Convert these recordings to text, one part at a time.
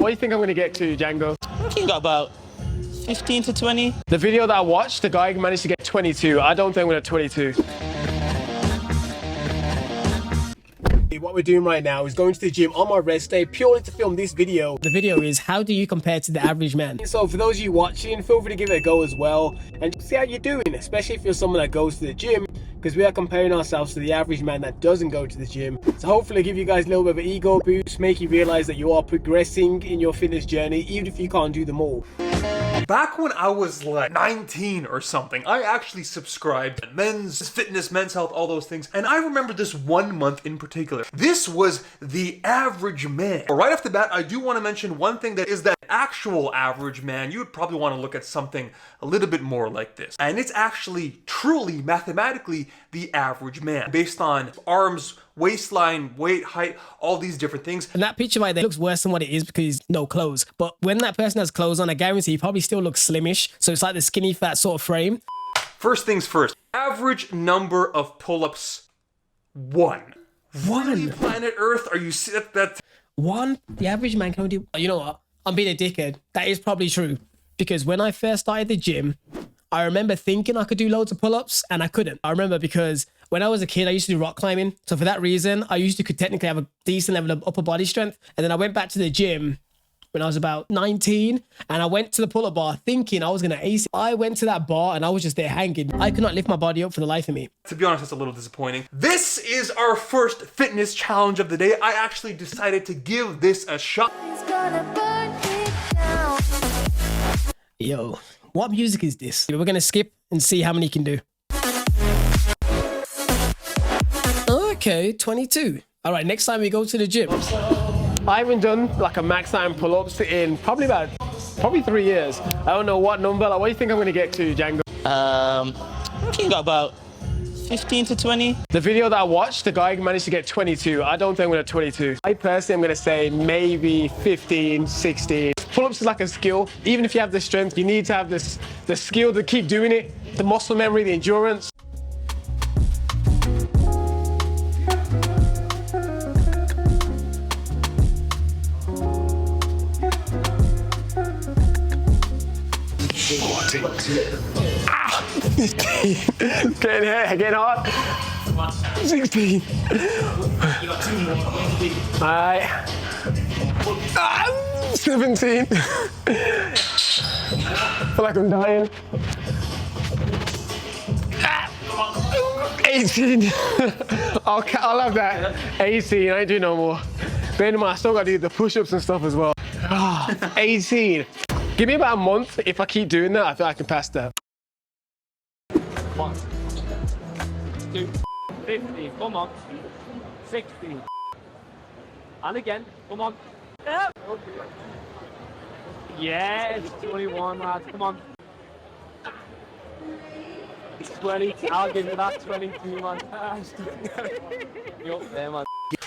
do you think I'm going to get to, Django? I think you got about 15 to 20. The video that I watched, the guy managed to get 22. I don't think I'm going to 22. What we're doing right now is going to the gym on my rest day purely to film this video. The video is, how do you compare to the average man? So for those of you watching, feel free to give it a go as well and see how you're doing, especially if you're someone that goes to the gym, because we are comparing ourselves to the average man that doesn't go to the gym. So hopefully give you guys a little bit of an ego boost, make you realize that you are progressing in your fitness journey, even if you can't do them all. Back when I was like 19 or something, I actually subscribed to Men's Fitness, Men's Health, all those things. And I remember this 1 month in particular. This was the average man. But right off the bat, I do want to mention one thing that is that actual average man. You would probably want to look at something a little bit more like this. And it's actually truly mathematically the average man based on arms, waistline, weight, height, all these different things. And that picture right there looks worse than what it is because he's no clothes. But when that person has clothes on, I guarantee he probably still looks slimish. So it's like the skinny fat sort of frame. First things first, average number of pull-ups, 1. Really, planet Earth? Are you that? 1? The average man can only do... You know what? I'm being a dickhead. That is probably true. Because when I first started the gym, I remember thinking I could do loads of pull-ups and I couldn't. I remember because when I was a kid, I used to do rock climbing. So for that reason, I used to could technically have a decent level of upper body strength. And then I went back to the gym when I was about 19 and I went to the pull-up bar thinking I was going to ace it. I went to that bar and I was just there hanging. I could not lift my body up for the life of me. To be honest, it's a little disappointing. This is our first fitness challenge of the day. I actually decided to give this a shot. Yo, what music is this? We're going to skip and see how many you can do. Okay, 22. All right, next time we go to the gym. I haven't done like a max time pull-ups in probably 3 years. I don't know what number. Like, what do you think I'm going to get to, Django? I think you got about 15 to 20. The video that I watched, the guy managed to get 22. I don't think I'm going to 22. I personally am going to say maybe 15, 16. Pull-ups is like a skill. Even if you have the strength, you need to have the skill to keep doing it, the muscle memory, the endurance. Ah! 15. Getting hard. 16. You got 2 more. Alright. 17. Feel like I'm dying. 18. I'll have that. 18. I ain't do no more. Bear in mind, I still got to do the push-ups and stuff as well. 18. Give me about a month. If I keep doing that, I feel I can pass that. 1, 2, 50. Come on. 60. And again. Come on. Yep. Yes. 21, lads. Come on. 20. I'll give you that. 22, man. You're up there, man.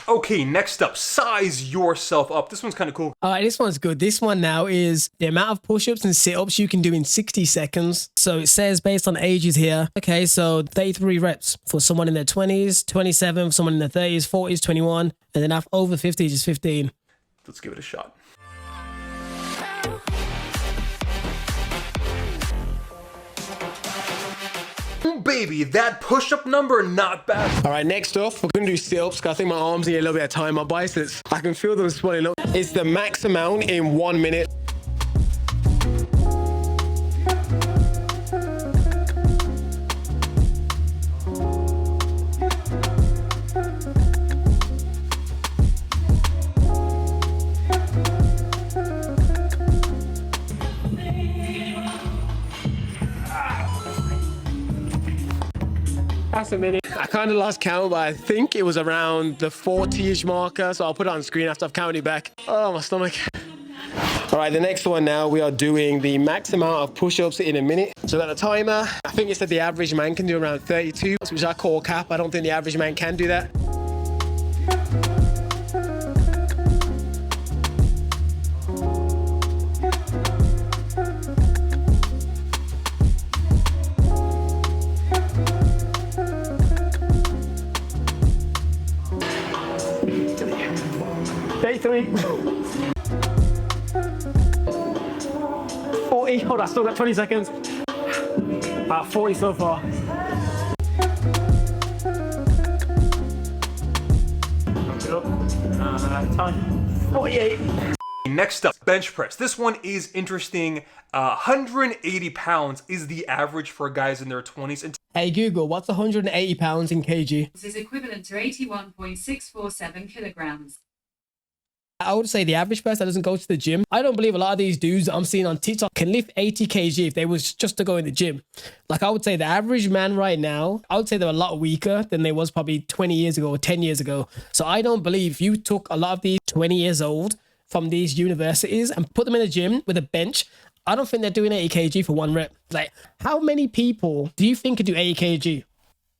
Okay, next up, size yourself up. This one's kind of cool. All right, this one's good. This one now is the amount of push-ups and sit-ups you can do in 60 seconds. So it says based on ages here. Okay, so 33 reps for someone in their 20s, 27 for someone in their 30s, 40s, 21, and then over 50s is 15. Let's give it a shot. Baby, that push-up number, not bad. All right, next off, we're going to do sit-ups because I think my arms need a little bit of time. My biceps, I can feel them swelling up. It's the max amount in 1 minute. That's a minute. I kind of lost count, but I think it was around the 40-ish marker. So I'll put it on screen after I've counted back. Oh, my stomach. All right, the next one now, we are doing the max amount of push-ups in a minute. So at a timer, I think it said the average man can do around 32, which I call cap. I don't think the average man can do that. Day 3. 40. Hold on, I still got 20 seconds. About 40 so far. Time. 48. Next up, bench press. This one is interesting. 180 pounds is the average for guys in their 20s. And Hey Google, what's 180 pounds in kg? This is equivalent to 81.647 kilograms. I would say the average person that doesn't go to the gym, I don't believe a lot of these dudes that I'm seeing on TikTok can lift 80 kg if they was just to go in the gym. Like I would say the average man right now, I would say they're a lot weaker than they was probably 20 years ago or 10 years ago. So I don't believe you took a lot of these 20 years old from these universities and put them in a gym with a bench. I don't think they're doing 80 kg for one rep. Like how many people do you think could do 80 kg?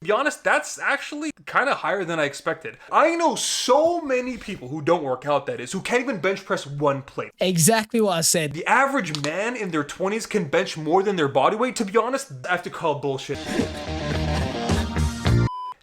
to be honest, that's actually kind of higher than I expected. I know so many people who don't work out, that is, who can't even bench press one plate. Exactly what I said. The average man in their 20s can bench more than their body weight. To be honest, I have to call bullshit.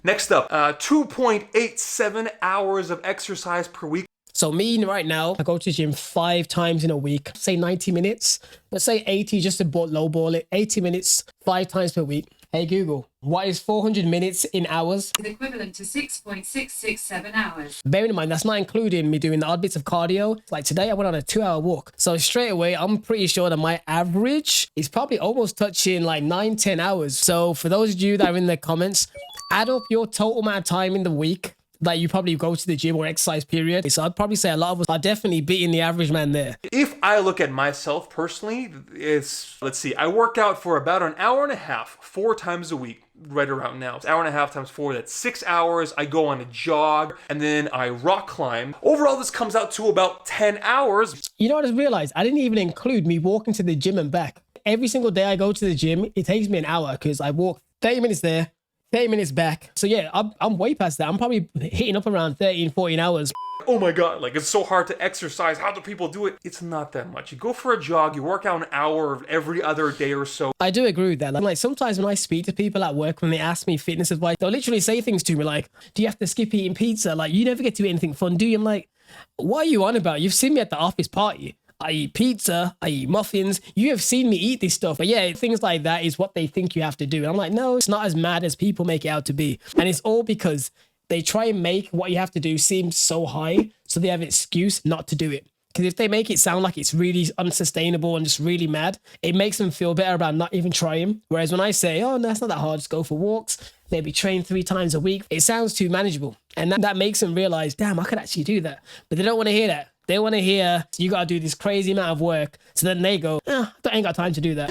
Next up, 2.87 hours of exercise per week. So me right now, I go to the gym 5 times in a week, say 90 minutes, but say 80 just to lowball it, 80 minutes, 5 times per week. Hey Google, what is 400 minutes in hours? Is equivalent to 6.667 hours. Bearing in mind, that's not including me doing the odd bits of cardio. Like today, I went on a 2-hour walk. So straight away, I'm pretty sure that my average is probably almost touching like 9-10 hours. So for those of you that are in the comments, add up your total amount of time in the week that you probably go to the gym or exercise period. So I'd probably say a lot of us are definitely beating the average man there. If I look at myself personally, it's, let's see, I work out for about an hour and a half, 4 times a week, right around now. It's hour and a half times 4, that's 6 hours. I go on a jog and then I rock climb. Overall, this comes out to about 10 hours. You know what I just realized? I didn't even include me walking to the gym and back. Every single day I go to the gym, it takes me an hour because I walk 30 minutes there, 30 minutes back. So yeah, I'm way past that. I'm probably hitting up around 13, 14 hours. Oh my God, like it's so hard to exercise. How do people do it? It's not that much. You go for a jog, you work out an hour every other day or so. I do agree with that. Like sometimes when I speak to people at work, when they ask me fitness advice, they'll literally say things to me like, do you have to skip eating pizza? Like you never get to eat anything fun, do you? I'm like, what are you on about? You've seen me at the office party. I eat pizza, I eat muffins. You have seen me eat this stuff. But yeah, things like that is what they think you have to do. And I'm like, no, it's not as mad as people make it out to be. And it's all because they try and make what you have to do seem so high, so they have an excuse not to do it. Because if they make it sound like it's really unsustainable and just really mad, it makes them feel better about not even trying. Whereas when I say, oh, no, it's not that hard, just go for walks, maybe train 3 times a week, it sounds too manageable. And that makes them realize, damn, I could actually do that. But they don't want to hear that. They want to hear, you got to do this crazy amount of work. So then they go, I ain't got time to do that.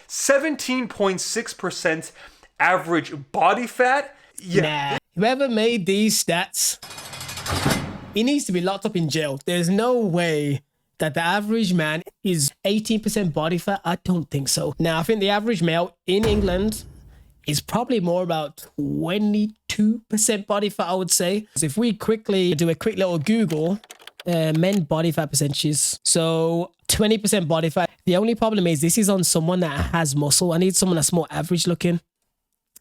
17.6% average body fat. Yeah. Nah. Whoever made these stats, he needs to be locked up in jail. There's no way that the average man is 18% body fat. I don't think so. Now, I think the average male in England is probably more about 22% body fat, I would say. So if we quickly do a quick little Google, men body fat percentages. So 20% body fat. The only problem is this is on someone that has muscle. I need someone that's more average looking.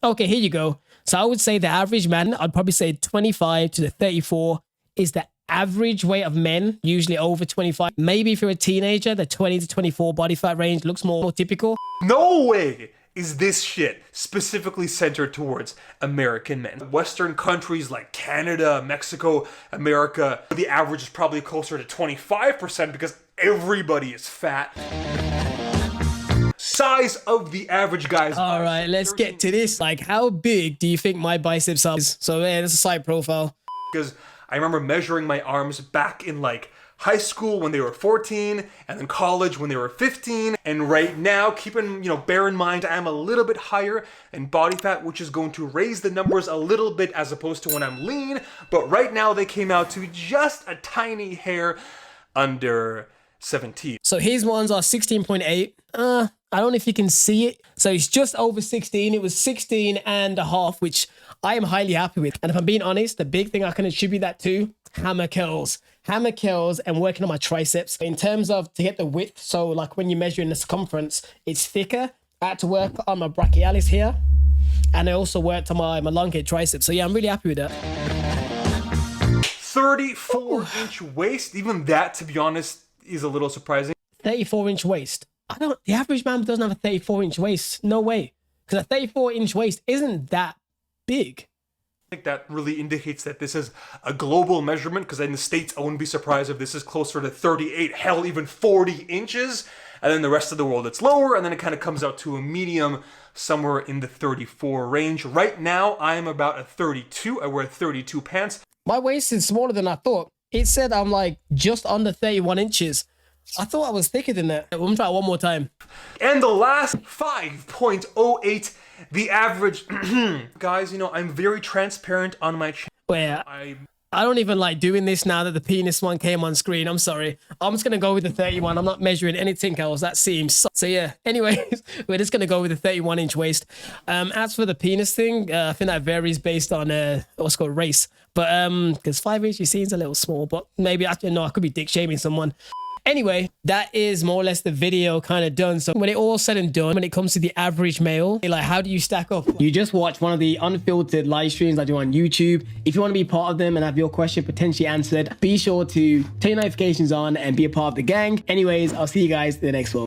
Okay, here you go. So I would say the average man, I'd probably say 25 to 34 is the average weight of men, usually over 25. Maybe if you're a teenager, the 20 to 24 body fat range looks more typical. No way is this shit specifically centered towards American men. Western countries like Canada, Mexico, America, the average is probably closer to 25% because everybody is fat. Size of the average guy's. All right, let's get to this. Like, how big do you think my biceps are? So yeah, that's a side profile. Because I remember measuring my arms back in like high school when they were 14 and then college when they were 15. And right now, bear in mind, I am a little bit higher in body fat, which is going to raise the numbers a little bit as opposed to when I'm lean. But right now they came out to just a tiny hair under 17. So his ones are 16.8. I don't know if you can see it. So it's just over 16. It was 16 and a half, which I am highly happy with. And if I'm being honest, the big thing I can attribute that to, hammer curls. Hammer curls and working on my triceps. In terms of to get the width, so like when you're measuring the circumference, it's thicker. I had to work on my brachialis here. And I also worked on my elongated triceps. So yeah, I'm really happy with that. 34-inch waist. Even that, to be honest, is a little surprising. 34-inch waist. The average man doesn't have a 34-inch waist. No way. Because a 34-inch waist isn't that big. I think that really indicates that this is a global measurement, because in the States, I wouldn't be surprised if this is closer to 38, hell, even 40 inches. And then the rest of the world, it's lower, and then it kind of comes out to a medium somewhere in the 34 range. Right now, I'm about a 32. I wear 32 pants. My waist is smaller than I thought. It said I'm like just under 31 inches. I thought I was thicker than that. We're gonna try it one more time. And the last 5.08, the average. Guys, you know, I'm very transparent on my channel. Where I don't even like doing this now that the penis one came on screen. I'm sorry. I'm just going to go with the 31. I'm not measuring anything else. That seems... So yeah, anyways, we're just going to go with the 31-inch waist. As for the penis thing, I think that varies based on what's called race. But because 5 inches seems a little small, but maybe I could be dick shaming someone. Anyway, that is more or less the video kind of done. So when it all said and done, when it comes to the average male, like how do you stack up? You just watch one of the unfiltered live streams I do on YouTube. If you want to be part of them and have your question potentially answered, be sure to turn your notifications on and be a part of the gang. Anyways, I'll see you guys in the next one.